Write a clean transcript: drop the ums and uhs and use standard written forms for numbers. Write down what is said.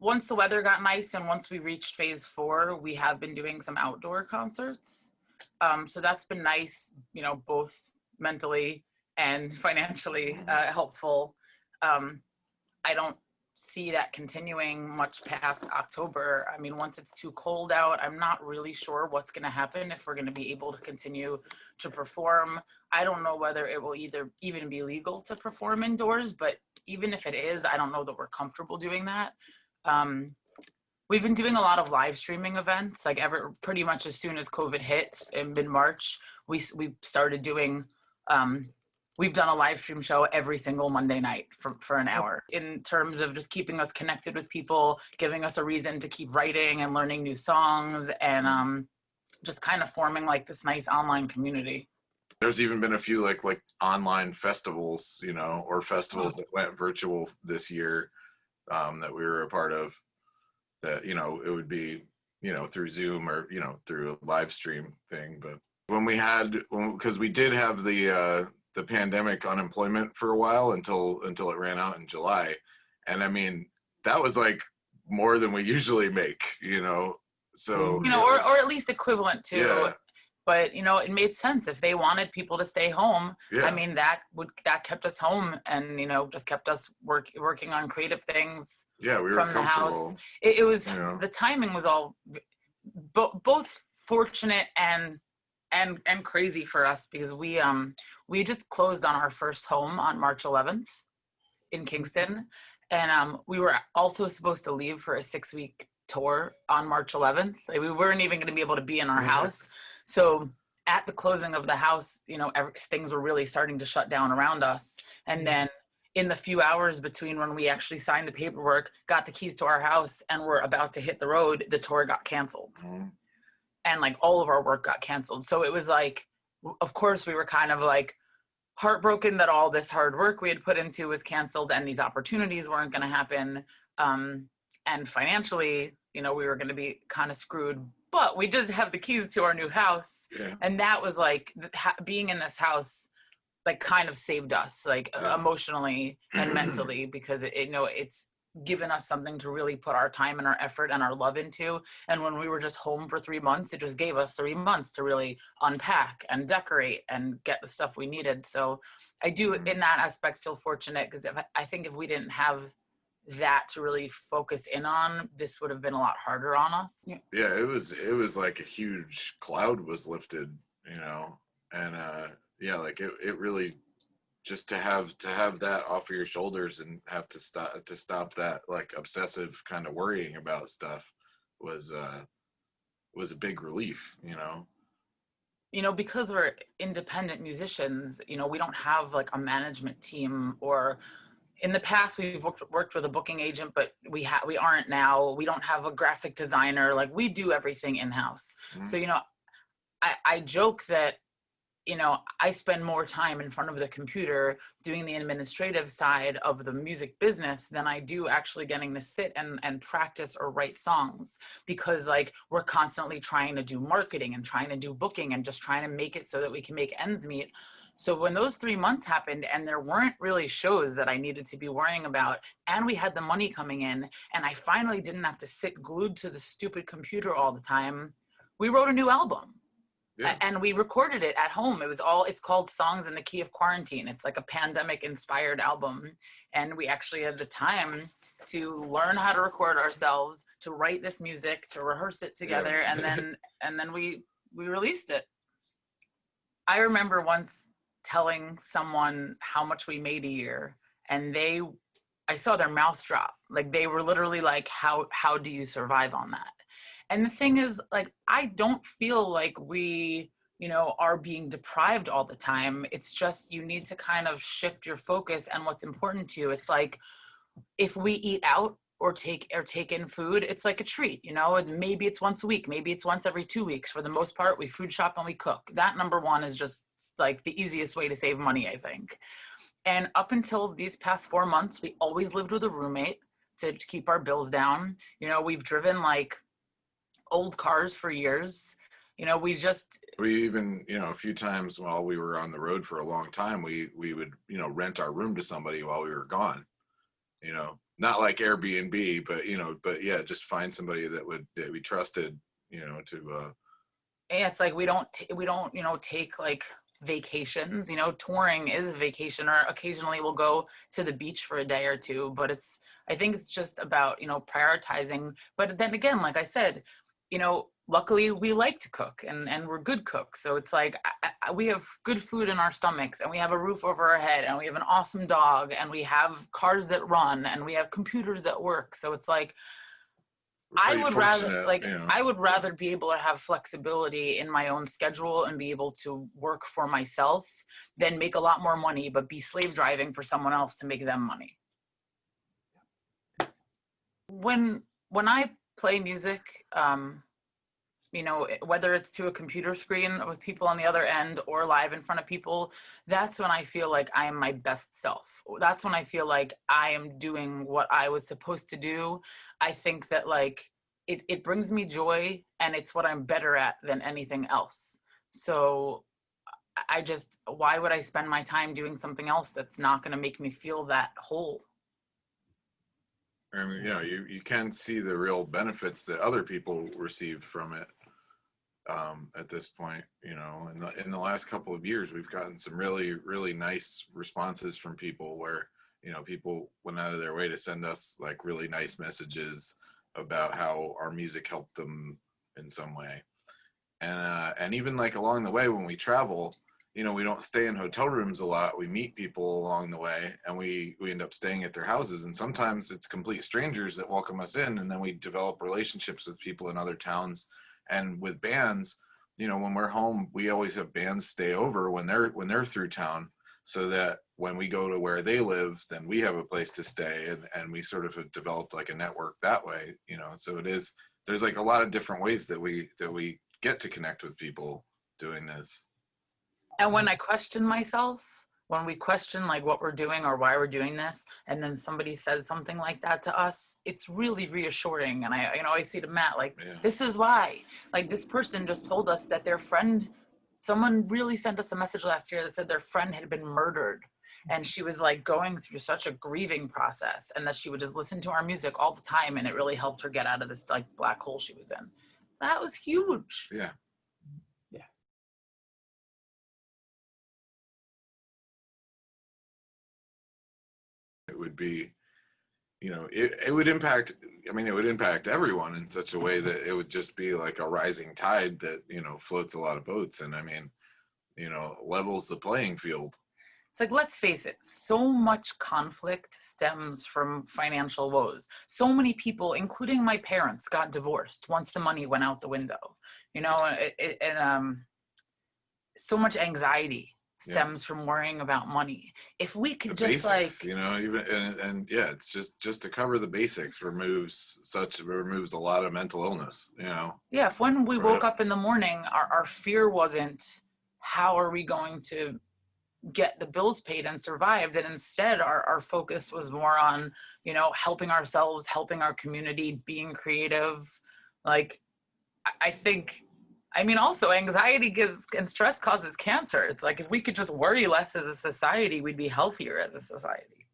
once the weather got nice and once we reached phase 4, we have been doing some outdoor concerts. So that's been nice, you know, both mentally and financially helpful. I don't see that continuing much past October. I mean, once it's too cold out, I'm not really sure what's going to happen, if we're going to be able to continue to perform. I don't know whether it will even be legal to perform indoors, but even if it is, I don't know that we're comfortable doing that. We've been doing a lot of live streaming events, like pretty much as soon as COVID hit in mid-March, we started doing, we've done a live stream show every single Monday night for an hour, in terms of just keeping us connected with people, giving us a reason to keep writing and learning new songs, and just kind of forming like this nice online community. There's even been a few like online festivals, you know, or festivals that went virtual this year that we were a part of, that, you know, it would be, you know, through Zoom or, you know, through a live stream thing. But because we did have the pandemic unemployment for a while until it ran out in July. And I mean, that was like more than we usually make, you know, so. You know, or at least equivalent to. Yeah. But, you know, it made sense if they wanted people to stay home. Yeah. I mean, that kept us home, and, you know, just kept us working on creative things. Yeah, we were from the house. It was, you know, the timing was all both fortunate and crazy for us, because we just closed on our first home on March 11th in Kingston, and we were also supposed to leave for a 6-week tour on March 11th. Like, we weren't even going to be able to be in our house. So at the closing of the house, you know, things were really starting to shut down around us. And then in the few hours between when we actually signed the paperwork, got the keys to our house, and were about to hit the road, the tour got canceled. And like all of our work got canceled. So it was like, of course we were kind of like heartbroken that all this hard work we had put into was canceled, and these opportunities weren't going to happen. And financially, you know, we were going to be kind of screwed. But we did have the keys to our new house. Yeah. And that was like, being in this house, like, kind of saved us, like, emotionally and mentally, because you know, it's given us something to really put our time and our effort and our love into. And when we were just home for 3 months, it just gave us 3 months to really unpack and decorate and get the stuff we needed. So I do, in that aspect, feel fortunate, because I think if we didn't have that to really focus in on, this would have been a lot harder on us. Yeah, it was like a huge cloud was lifted, you know, and yeah, like it really, just to have that off of your shoulders and have to stop that like obsessive kind of worrying about stuff was a big relief, you know. You know, because we're independent musicians, you know, we don't have like a management team, or in the past we've worked with a booking agent, but we aren't now. We don't have a graphic designer. Like, we do everything in-house. So, you know, I joke that, you know, I spend more time in front of the computer doing the administrative side of the music business than I do actually getting to sit and practice or write songs, because like, we're constantly trying to do marketing and trying to do booking and just trying to make it so that we can make ends meet. So when those 3 months happened and there weren't really shows that I needed to be worrying about, and we had the money coming in, and I finally didn't have to sit glued to the stupid computer all the time, we wrote a new album. Yeah. And we recorded it at home. It's called Songs in the Key of Quarantine. It's like a pandemic inspired album. And we actually had the time to learn how to record ourselves, to write this music, to rehearse it together. Yeah. and then we released it. I remember once telling someone how much we made a year, and I saw their mouth drop. Like, they were literally like, how do you survive on that? And the thing is, like, I don't feel like we, you know, are being deprived all the time. It's just, you need to kind of shift your focus and what's important to you. It's like, if we eat out or take in food, it's like a treat, you know. Maybe it's once a week, maybe it's once every 2 weeks. For the most part, we food shop and we cook. That, number one, is just like the easiest way to save money, I think. And up until these past 4 months, we always lived with a roommate to keep our bills down. You know, we've driven like old cars for years. You know, we even, you know, a few times while we were on the road for a long time, we would, you know, rent our room to somebody while we were gone, you know. not like Airbnb, but but yeah, just find somebody that we trusted, to Yeah, it's like we don't take like vacations. Touring is a vacation, or occasionally we'll go to the beach for a day or two, but I think it's just about prioritizing. But then again, like I said, luckily we like to cook, and we're good cooks, so it's like we have good food in our stomachs, and we have a roof over our head, and we have an awesome dog, and we have cars that run, and we have computers that work. So it's like I would rather I would rather be able to have flexibility in my own schedule and be able to work for myself than make a lot more money but be slave driving for someone else to make them money. When I play music, whether it's to a computer screen with people on the other end or live in front of people, that's when I feel like I am my best self. That's when I feel like I am doing what I was supposed to do. I think that like it brings me joy, and it's what I'm better at than anything else. So why would I spend my time doing something else that's not going to make me feel that whole? I mean, you can see the real benefits that other people receive from it. At this point, in the last couple of years, we've gotten some really, really nice responses from people where, people went out of their way to send us like really nice messages about how our music helped them in some way. And even like along the way when we travel, we don't stay in hotel rooms a lot. We meet people along the way, and we end up staying at their houses. And sometimes it's complete strangers that welcome us in, and then we develop relationships with people in other towns. And with bands, when we're home, we always have bands stay over when they're through town, so that when we go to where they live, then we have a place to stay, and we sort of have developed like a network that way. So there's like a lot of different ways that we get to connect with people doing this. And when I question myself, when we question like what we're doing or why we're doing this, and then somebody says something like that to us, it's really reassuring. And I always say to Matt, like, This is why, like, this person just told us that their friend, someone really sent us a message last year that said their friend had been murdered, and she was like going through such a grieving process, and that she would just listen to our music all the time, and it really helped her get out of this like black hole she was in. That was huge. Yeah. It would be, it would impact, it would impact everyone in such a way that it would just be like a rising tide that, floats a lot of boats, and levels the playing field. It's like, let's face it, so much conflict stems from financial woes. So many people, including my parents, got divorced once the money went out the window, and so much anxiety stems from worrying about money. If we could the just basics, like, and it's just to cover the basics removes a lot of mental illness, Yeah, if when we woke up in the morning, our fear wasn't how are we going to get the bills paid and survive, that instead our focus was more on, helping ourselves, helping our community, being creative. Like, I think, also anxiety and stress causes cancer. It's like, if we could just worry less as a society, we'd be healthier as a society.